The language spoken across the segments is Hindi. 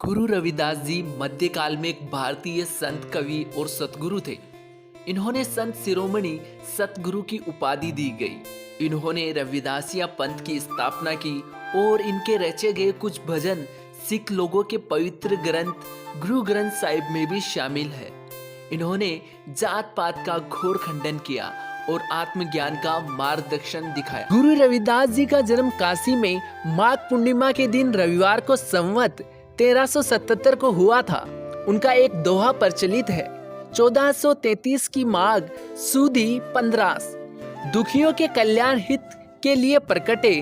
गुरु रविदास जी मध्यकाल में एक भारतीय संत, कवि और सतगुरु थे। इन्होंने संत शिरोमणि सतगुरु की उपाधि दी गई। इन्होंने रविदासिया पंथ की स्थापना की और इनके रचे गए कुछ भजन सिख लोगों के पवित्र ग्रंथ गुरु ग्रंथ साहिब में भी शामिल है। इन्होंने जात पात का घोर खंडन किया और आत्मज्ञान का मार्गदर्शन दिखाया। गुरु रविदास जी का जन्म काशी में माघ पूर्णिमा के दिन रविवार को संवत 1377 को हुआ था। उनका एक दोहा प्रचलित है, 1433 की माघ सुदी 15, दुखियों के कल्याण हित के लिए प्रकटे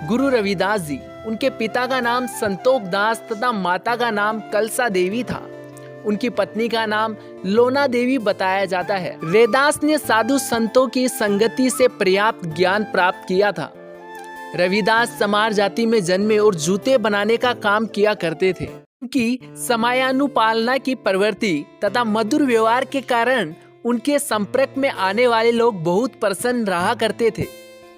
गुरु रविदास जी। उनके पिता का नाम संतोख दास तथा माता का नाम कलसा देवी था। उनकी पत्नी का नाम लोना देवी बताया जाता है। रविदास ने साधु संतों की संगति से पर्याप्त ज्ञान प्राप्त किया था। रविदास समार जाति में जन्मे और जूते बनाने का काम किया करते थे। उनकी समयानुपालना की प्रवृत्ति तथा मधुर व्यवहार के कारण उनके संपर्क में आने वाले लोग बहुत प्रसन्न रहा करते थे।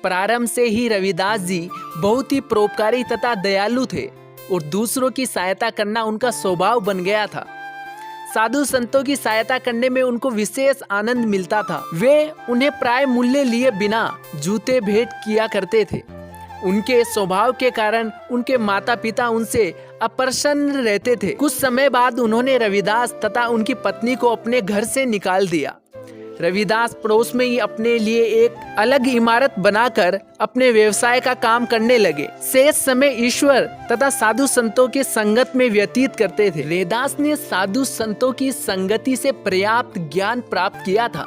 प्रारंभ से ही रविदास जी बहुत ही परोपकारी तथा दयालु थे और दूसरों की सहायता करना उनका स्वभाव बन गया था। साधु संतों की सहायता करने में उनको विशेष आनंद मिलता था। वे उन्हें प्राय मूल्य लिए बिना जूते भेंट किया करते थे। उनके स्वभाव के कारण उनके माता पिता उनसे अप्रसन्न रहते थे। कुछ समय बाद उन्होंने रविदास तथा उनकी पत्नी को अपने घर से निकाल दिया। रविदास पड़ोस में ही अपने लिए एक अलग इमारत बनाकर अपने व्यवसाय का काम करने लगे। शेष समय ईश्वर तथा साधु संतों के संगत में व्यतीत करते थे। रविदास ने साधु संतों की संगति से पर्याप्त ज्ञान प्राप्त किया था।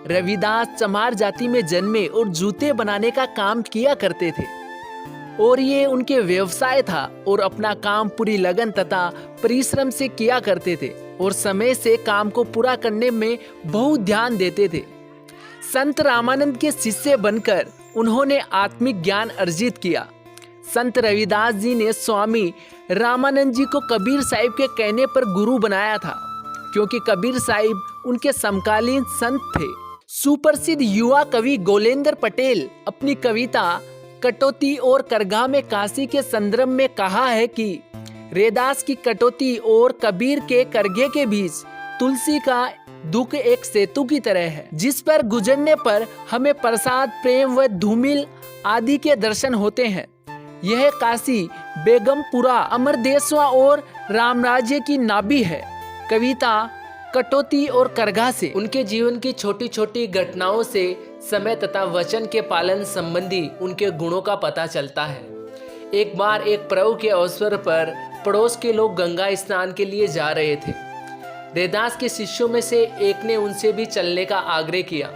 रविदास चमार जाति में जन्मे और जूते बनाने का काम किया करते थे और ये उनके व्यवसाय था और अपना काम पूरी लगन तथा परिश्रम से किया करते थे और समय से काम को पूरा करने में बहुत ध्यान देते थे। संत रामानंद के शिष्य बनकर उन्होंने आत्मिक ज्ञान अर्जित किया। संत रविदास जी ने स्वामी रामानंद जी को कबीर साहिब के कहने पर गुरु बनाया था, क्योंकि कबीर साहिब उनके समकालीन संत थे। सुप्रसिद्ध युवा कवि गोलेंद्र पटेल अपनी कविता कटौती और करगा में काशी के संदर्भ में कहा है कि रविदास की कटौती और कबीर के करगे के बीच तुलसी का दुख एक सेतु की तरह है, जिस पर गुजरने पर हमें प्रसाद, प्रेम व धूमिल आदि के दर्शन होते हैं। यह काशी, बेगमपुरा, अमरदेशवा और रामराज्य की नाभि है। कविता कटौती और करगा से उनके जीवन की छोटी छोटी घटनाओं से समय तथा वचन के पालन संबंधी उनके गुणों का पता चलता है। एक बार एक पर्व के अवसर पर पड़ोस के लोग गंगा स्नान के लिए जा रहे थे। रविदास के शिष्यों में से एक ने उनसे भी चलने का आग्रह किया,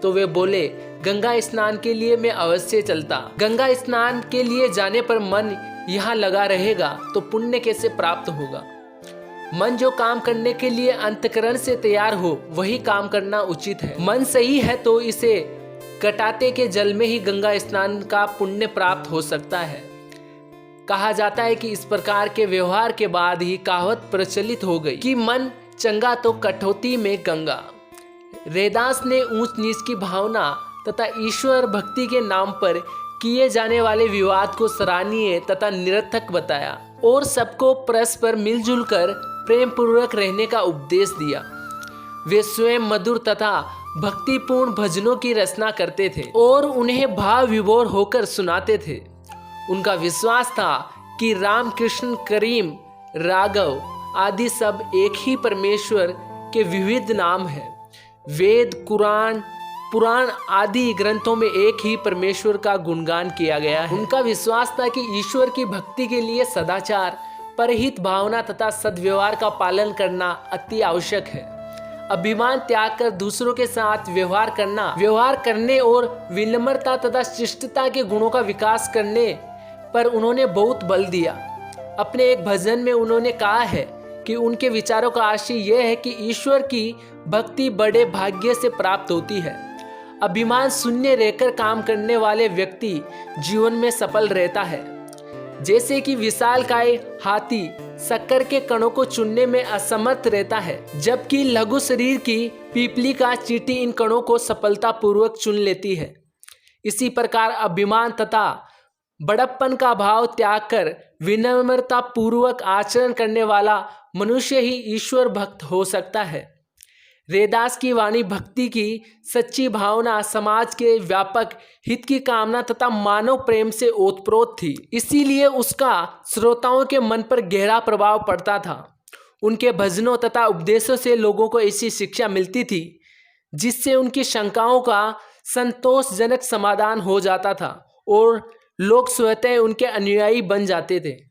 तो वे बोले, गंगा स्नान के लिए मैं अवश्य चलता। गंगा स्नान के लिए जाने पर मन यहाँ लगा रहेगा तो पुण्य कैसे प्राप्त होगा। मन जो काम करने के लिए अंतकरण से तैयार हो वही काम करना उचित है। मन सही है तो इसे कटाते के जल में ही गंगा स्नान का पुण्य प्राप्त हो सकता है। कहा जाता है कि इस प्रकार के व्यवहार के बाद ही कहावत प्रचलित हो गई कि मन चंगा तो कटौती में गंगा। रविदास ने ऊंच नीच की भावना तथा ईश्वर भक्ति के नाम पर किए जाने वाले विवाद को सराहनीय तथा निरर्थक बताया और सबको परस्पर मिलजुल कर प्रेम पूर्वक रहने का उपदेश दिया। वे स्वयं मधुर तथा भक्तिपूर्ण भजनों की रचना करते थे और उन्हें भाव विभोर होकर सुनाते थे। उनका विश्वास था कि राम, कृष्ण, करीम, राघव आदि सब एक ही परमेश्वर के विविध नाम हैं। वेद, कुरान, पुराण आदि ग्रंथों में एक ही परमेश्वर का गुणगान किया गया है। उनका विश्वास था कि ईश्वर की भक्ति के लिए सदाचार, परहित भावना तथा सद्व्यवहार का पालन करना अति आवश्यक है। अभिमान त्याग कर दूसरों के साथ व्यवहार करने और विनम्रता तथा शिष्टता के गुणों का विकास करने पर उन्होंने बहुत बल दिया। अपने एक भजन में उन्होंने कहा है कि उनके विचारों का आशय यह है कि ईश्वर की भक्ति बड़े भाग्य से प्राप्त होती है। अभिमान शून्य रहकर काम करने वाले व्यक्ति जीवन में सफल रहता है। जैसे कि विशालकाय हाथी शक्कर के कणों को चुनने में असमर्थ रहता है, जबकि लघु शरीर की पीपली का चींटी इन कणों को सफलतापूर्वक चुन लेती है। इसी प्रकार अभिमान तथा बड़प्पन का भाव त्याग कर विनम्रता पूर्वक आचरण करने वाला मनुष्य ही ईश्वर भक्त हो सकता है। रैदास की वाणी भक्ति की सच्ची भावना, समाज के व्यापक हित की कामना तथा मानव प्रेम से ओतप्रोत थी। इसीलिए उसका श्रोताओं के मन पर गहरा प्रभाव पड़ता था। उनके भजनों तथा उपदेशों से लोगों को ऐसी शिक्षा मिलती थी जिससे उनकी शंकाओं का संतोषजनक समाधान हो जाता था और लोग स्वतः उनके अनुयायी बन जाते थे।